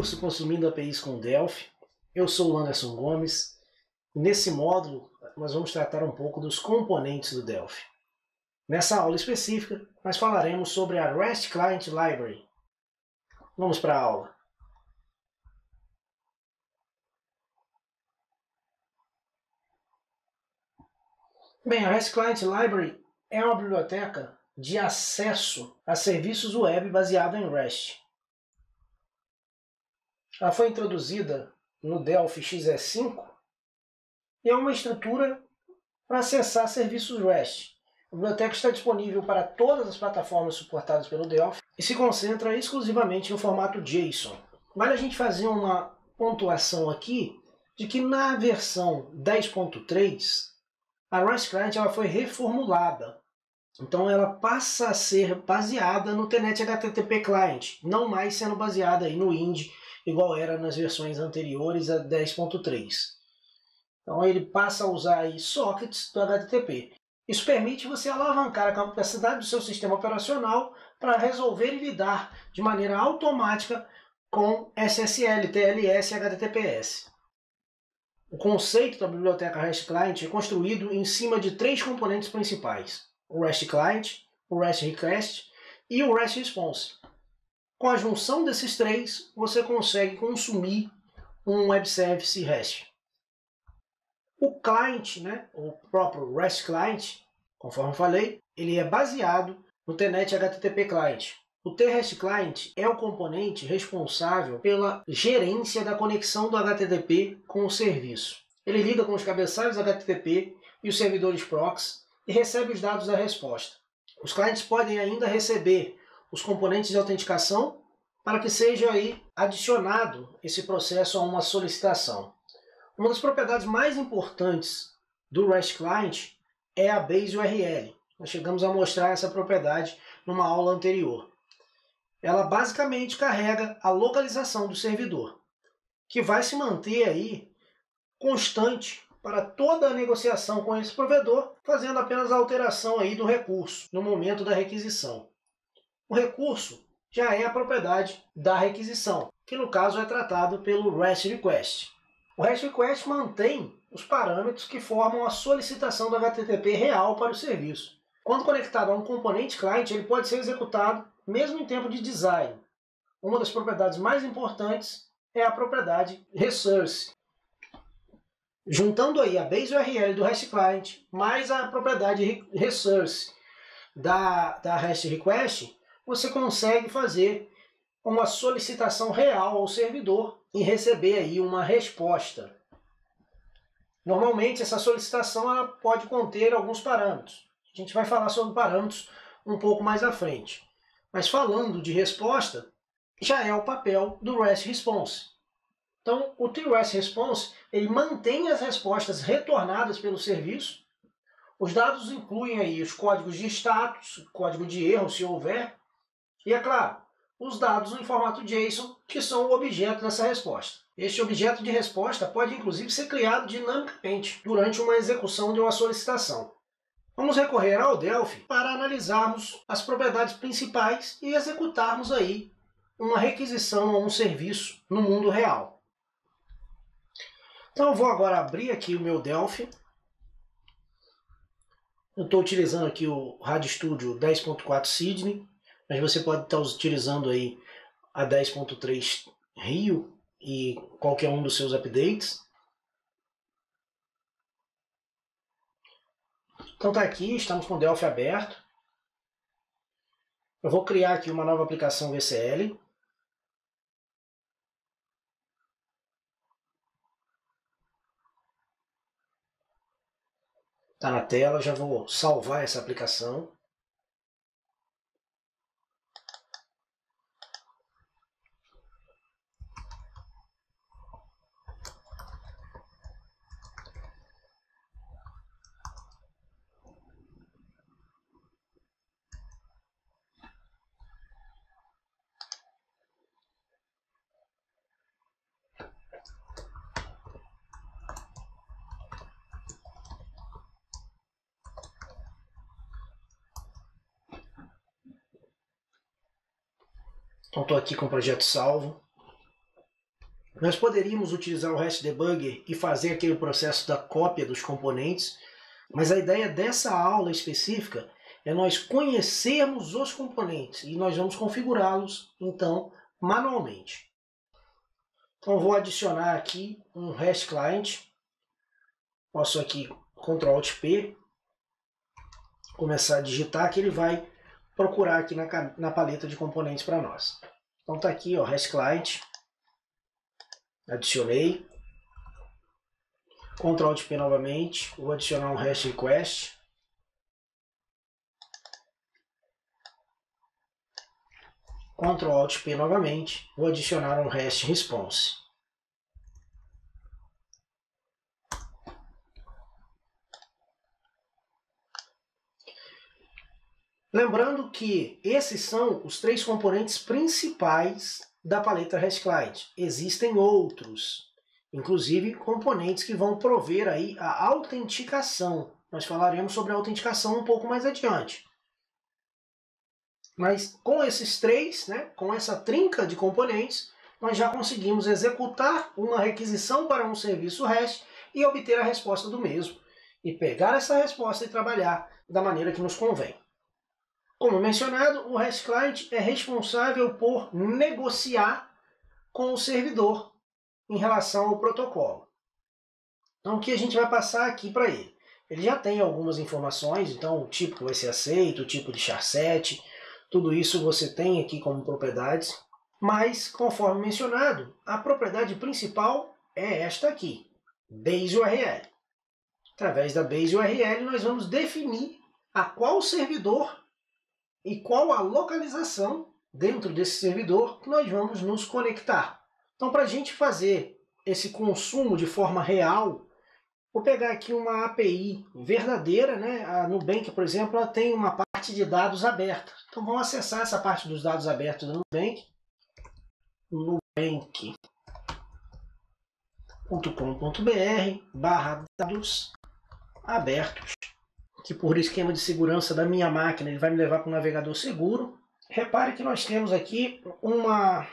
curso Consumindo APIs com Delphi. Eu sou o Anderson Gomes. Nesse módulo, nós vamos tratar um pouco dos componentes do Delphi. Nessa aula específica, nós falaremos sobre a REST Client Library. Vamos para a aula. Bem, a REST Client Library é uma biblioteca de acesso a serviços web baseado em REST. Ela foi introduzida no Delphi XE5 e é uma estrutura para acessar serviços REST. A biblioteca está disponível para todas as plataformas suportadas pelo Delphi e se concentra exclusivamente no formato JSON. Vale a gente fazer uma pontuação aqui de que na versão 10.3 a REST Client ela foi reformulada. Então ela passa a ser baseada no Telnet HTTP Client, não mais sendo baseada aí no IND, igual era nas versões anteriores a 10.3. Então ele passa a usar aí sockets do HTTP. Isso permite você alavancar a capacidade do seu sistema operacional para resolver e lidar de maneira automática com SSL, TLS e HTTPS. O conceito da biblioteca REST Client é construído em cima de três componentes principais: o REST Client, o REST Request e o REST Response. Com a junção desses três, você consegue consumir um Web Service REST. O client, o próprio REST Client, conforme eu falei, ele é baseado no Telnet HTTP Client. O TREST Client é o componente responsável pela gerência da conexão do HTTP com o serviço. Ele lida com os cabeçalhos HTTP e os servidores proxy e recebe os dados da resposta. Os clientes podem ainda receber os componentes de autenticação para que seja aí adicionado esse processo a uma solicitação. Uma das propriedades mais importantes do REST Client é a base URL. Nós chegamos a mostrar essa propriedade numa aula anterior. Ela basicamente carrega a localização do servidor, que vai se manter aí constante para toda a negociação com esse provedor, fazendo apenas a alteração aí do recurso no momento da requisição. O recurso já é a propriedade da requisição, que no caso é tratado pelo REST Request. O REST Request mantém os parâmetros que formam a solicitação do HTTP real para o serviço. Quando conectado a um componente client, ele pode ser executado mesmo em tempo de design. Uma das propriedades mais importantes é a propriedade resource. Juntando aí a base URL do REST Client mais a propriedade resource da REST Request, você consegue fazer uma solicitação real ao servidor e receber aí uma resposta. Normalmente essa solicitação ela pode conter alguns parâmetros. A gente vai falar sobre parâmetros um pouco mais à frente. Mas falando de resposta, já é o papel do REST Response. Então, o TREST Response ele mantém as respostas retornadas pelo serviço. Os dados incluem aí os códigos de status, código de erro, se houver, e, é claro, os dados em formato JSON, que são o objeto dessa resposta. Este objeto de resposta pode, inclusive, ser criado dinamicamente durante uma execução de uma solicitação. Vamos recorrer ao Delphi para analisarmos as propriedades principais e executarmos aí uma requisição a um serviço no mundo real. Então eu vou agora abrir aqui o meu Delphi. Eu estou utilizando aqui o RadStudio 10.4 Sydney, mas você pode estar utilizando aí a 10.3 Rio e qualquer um dos seus updates. Então está aqui, estamos com o Delphi aberto. Eu vou criar aqui uma nova aplicação VCL. Está na tela, já vou salvar essa aplicação. Então estou aqui com o projeto salvo. Nós poderíamos utilizar o REST Debugger e fazer aquele processo da cópia dos componentes, mas a ideia dessa aula específica é nós conhecermos os componentes e nós vamos configurá-los, então, manualmente. Então, vou adicionar aqui um REST Client. Posso aqui Ctrl+Alt+P, começar a digitar, que ele vai procurar aqui na paleta de componentes para nós. Então está aqui, ó, REST Client. Adicionei. Ctrl+Alt+P novamente. Vou adicionar um REST Request. Ctrl+Alt+P novamente. Vou adicionar um REST Response. Lembrando que esses são os 3 componentes principais da paleta REST Client. Existem outros, inclusive componentes que vão prover aí a autenticação. Nós falaremos sobre a autenticação um pouco mais adiante. Mas com esses 3, né, com essa trinca de componentes, nós já conseguimos executar uma requisição para um serviço REST e obter a resposta do mesmo. E pegar essa resposta e trabalhar da maneira que nos convém. Como mencionado, o REST Client é responsável por negociar com o servidor em relação ao protocolo. Então, o que a gente vai passar aqui para ele? Ele já tem algumas informações, então o tipo que vai ser aceito, o tipo de charset, tudo isso você tem aqui como propriedades. Mas, conforme mencionado, a propriedade principal é esta aqui, Base URL. Através da Base URL, nós vamos definir a qual servidor e qual a localização dentro desse servidor que nós vamos nos conectar. Então, para a gente fazer esse consumo de forma real, vou pegar aqui uma API verdadeira, né? A Nubank, por exemplo, ela tem uma parte de dados aberta. Então, vamos acessar essa parte dos dados abertos da Nubank. nubank.com.br/dados abertos, que por esquema de segurança da minha máquina ele vai me levar para um navegador seguro. Repare que nós temos aqui uma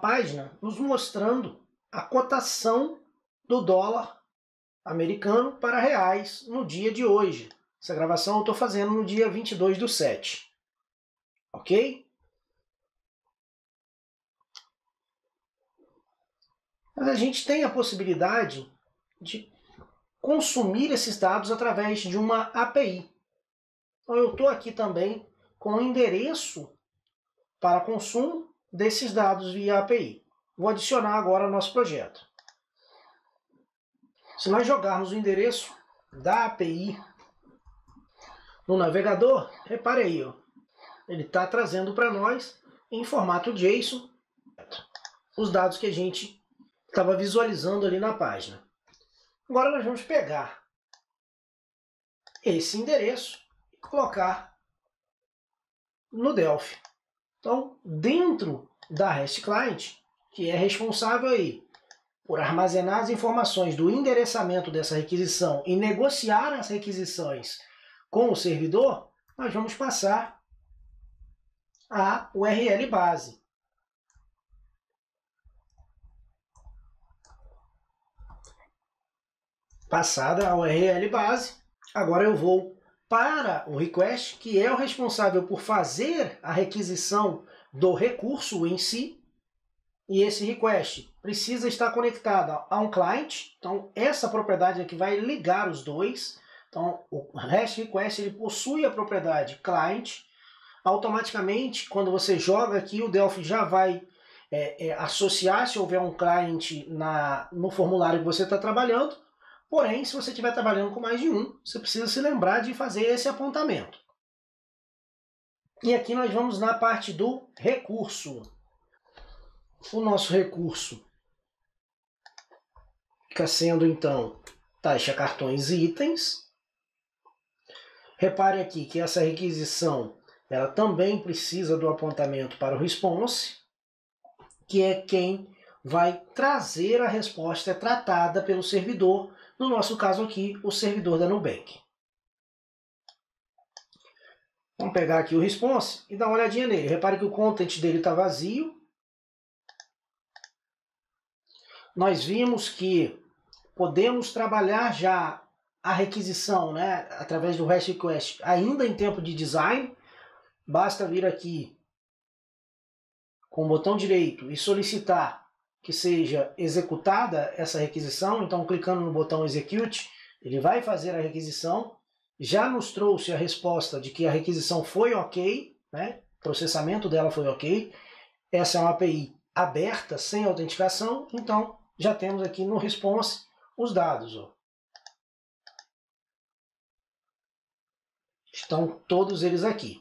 página nos mostrando a cotação do dólar americano para reais no dia de hoje. Essa gravação eu estou fazendo no dia 22/7. Ok? Mas a gente tem a possibilidade de consumir esses dados através de uma API. Então eu estou aqui também com o endereço para consumo desses dados via API. Vou adicionar agora ao nosso projeto. Se nós jogarmos o endereço da API no navegador, repare aí, ó, ele está trazendo para nós em formato JSON os dados que a gente estava visualizando ali na página. Agora nós vamos pegar esse endereço e colocar no Delphi. Então, dentro da REST Client, que é responsável aí por armazenar as informações do endereçamento dessa requisição e negociar as requisições com o servidor, nós vamos passar a URL base. Passada a URL base, agora eu vou para o request, que é o responsável por fazer a requisição do recurso em si, e esse request precisa estar conectado a um client. Então, essa propriedade aqui vai ligar os dois. Então, o REST request ele possui a propriedade client. Automaticamente, quando você joga aqui, o Delphi já vai associar se houver um client no formulário que você está trabalhando. Porém, se você estiver trabalhando com mais de um, você precisa se lembrar de fazer esse apontamento. E aqui nós vamos na parte do recurso. O nosso recurso fica sendo, então, taxa cartões e itens. Repare aqui que essa requisição ela também precisa do apontamento para o response, que é quem vai trazer a resposta tratada pelo servidor, no nosso caso aqui, o servidor da Nubank. Vamos pegar aqui o response e dar uma olhadinha nele. Repare que o content dele está vazio. nós vimos que podemos trabalhar já a requisição, né, através do REST Request, ainda em tempo de design. Basta vir aqui com o botão direito e solicitar que seja executada essa requisição. Então, clicando no botão Execute, ele vai fazer a requisição. Já nos trouxe a resposta de que a requisição foi ok, né? O processamento dela foi ok. Essa é uma API aberta, sem autenticação, então já temos aqui no response os dados. Ó. Estão todos eles aqui.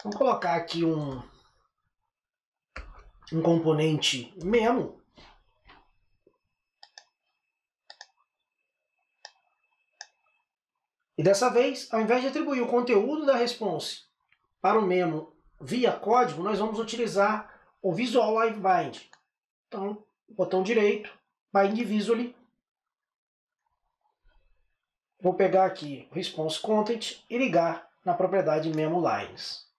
Vamos colocar aqui um componente memo. E dessa vez, ao invés de atribuir o conteúdo da response para o memo via código, nós vamos utilizar o Visual Live Bind. Então, botão direito, Bind Visually. Vou pegar aqui o Response Content e ligar na propriedade Memo Lines.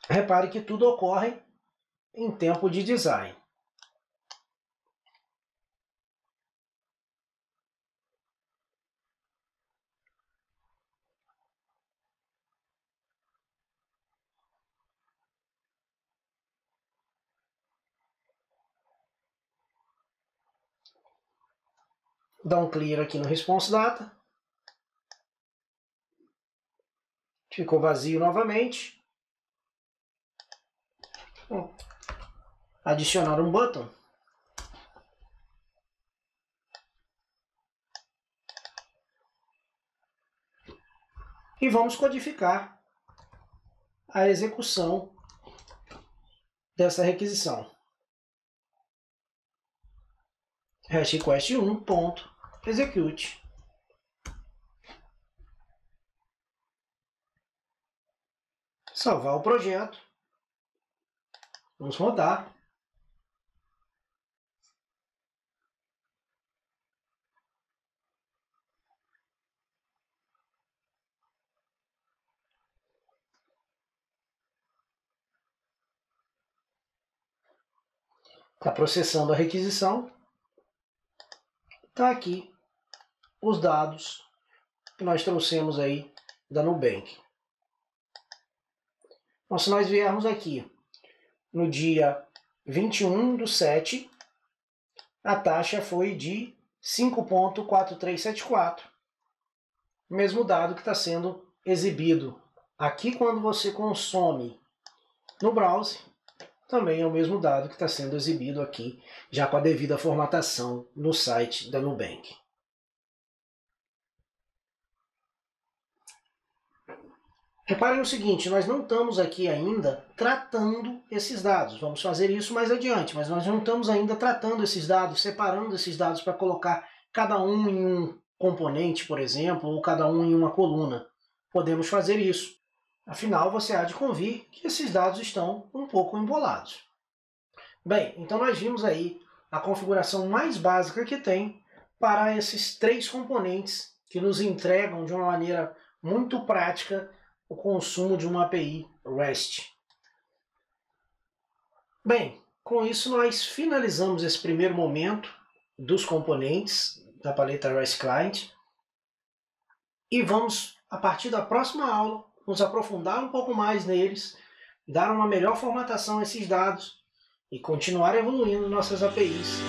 Repare que tudo ocorre em tempo de design. Dá um clear aqui no Response Data. Ficou vazio novamente. Adicionar um button. E vamos codificar a execução dessa requisição. REST request 1.execute. Salvar o projeto. Vamos rodar. Está processando a requisição. Está aqui os dados que nós trouxemos aí da Nubank. Então, se nós viermos aqui no dia 21/7, a taxa foi de 5,4374. Mesmo dado que está sendo exibido aqui quando você consome no browser, também é o mesmo dado que está sendo exibido aqui, já com a devida formatação no site da Nubank. Reparem o seguinte, nós não estamos aqui ainda tratando esses dados. Vamos fazer isso mais adiante, mas nós não estamos ainda tratando esses dados, separando esses dados para colocar cada um em um componente, por exemplo, ou cada um em uma coluna. Podemos fazer isso. Afinal, você há de convir que esses dados estão um pouco embolados. Bem, então nós vimos aí a configuração mais básica que tem para esses três componentes que nos entregam de uma maneira muito prática o consumo de uma API REST. Bem, com isso nós finalizamos esse primeiro momento dos componentes da paleta REST Client e vamos, a partir da próxima aula, nos aprofundar um pouco mais neles, dar uma melhor formatação a esses dados e continuar evoluindo nossas APIs